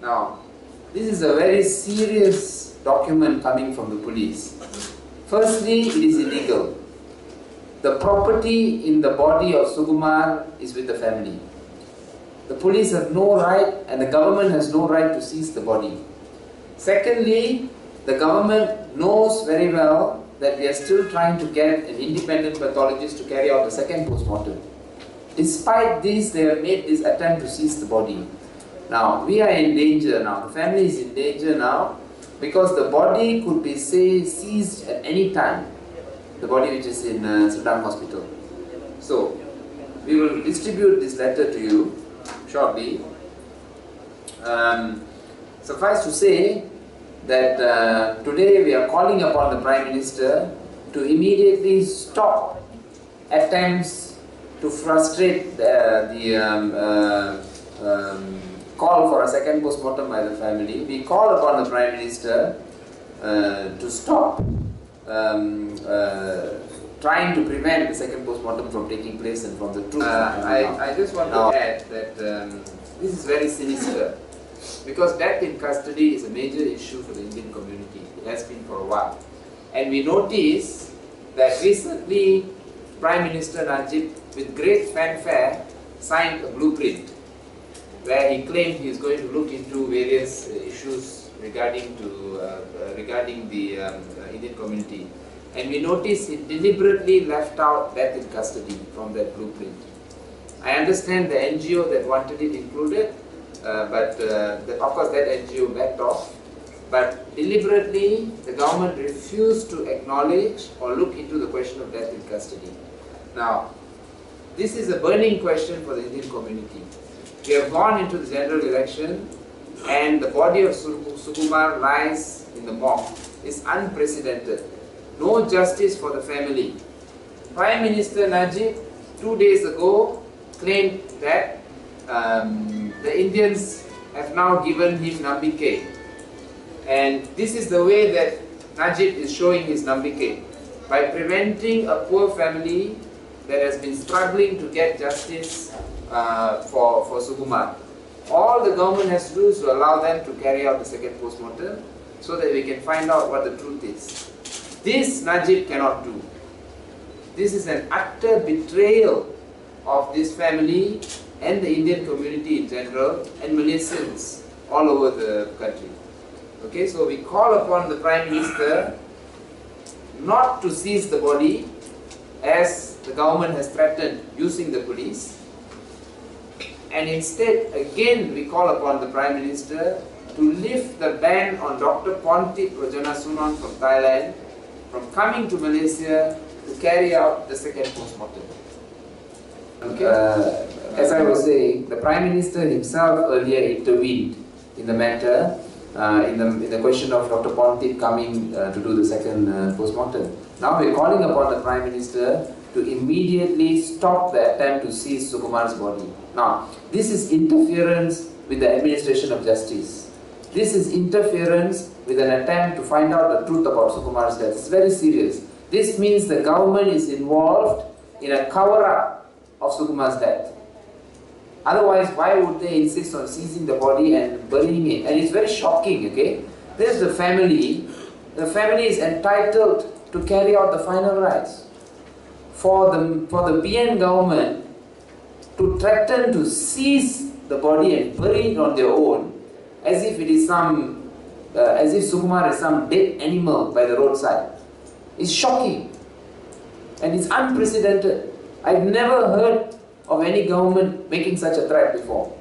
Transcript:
Now, this is a very serious document coming from the police. Firstly, it is illegal. The property in the body of Sugumar is with the family. The police have no right and the government has no right to seize the body. Secondly, the government knows very well that we are still trying to get an independent pathologist to carry out the second post-mortem. Despite this, they have made this attempt to seize the body. Now, we are in danger now. The family is in danger now because the body could be seized at any time. The body which is in Surendran hospital. So, we will distribute this letter to you shortly. Suffice to say that today we are calling upon the Prime Minister to immediately stop attempts to frustrate the call for a second post-mortem by the family. We call upon the Prime Minister to stop trying to prevent the second post-mortem from taking place and from the truth. I just want to add that this is very sinister because death in custody is a major issue for the Indian community. It has been for a while. And we notice that recently Prime Minister Najib, with great fanfare, signed a blueprint where he claimed he is going to look into various issues regarding the Indian community. And we notice he deliberately left out death in custody from that blueprint. I understand the NGO that wanted it included, but of course that NGO backed off. But deliberately the government refused to acknowledge or look into the question of death in custody. Now, this is a burning question for the Indian community. We have gone into the general election and the body of Sugumar lies in the morgue. It's unprecedented. No justice for the family. Prime Minister Najib 2 days ago claimed that the Indians have now given him nambike. And this is the way that Najib is showing his nambike. By preventing a poor family that has been struggling to get justice for Sugumar. All the government has to do is to allow them to carry out the second post-mortem so that we can find out what the truth is. This Najib cannot do. This is an utter betrayal of this family and the Indian community in general and Malaysians all over the country. Okay, so we call upon the Prime Minister not to seize the body as the government has threatened using the police, and instead again we call upon the Prime Minister to lift the ban on Dr. Pontit Rojanasunon from Thailand from coming to Malaysia to carry out the second post-mortem. Okay. As I was saying, the Prime Minister himself earlier intervened in the matter, in the question of Dr. Pontit coming to do the second post-mortem. Now we are calling upon the Prime Minister to immediately stop the attempt to seize Sugumar's body. Now, this is interference with the administration of justice. This is interference with an attempt to find out the truth about Sugumar's death. It's very serious. This means the government is involved in a cover-up of Sugumar's death. Otherwise, why would they insist on seizing the body and burying it? And it's very shocking, okay? There's the family. The family is entitled to carry out the final rites. For the PN government to threaten to seize the body and bury it on their own, as if it is some, as if Sugumar is some dead animal by the roadside, is shocking and it's unprecedented. I've never heard of any government making such a threat before.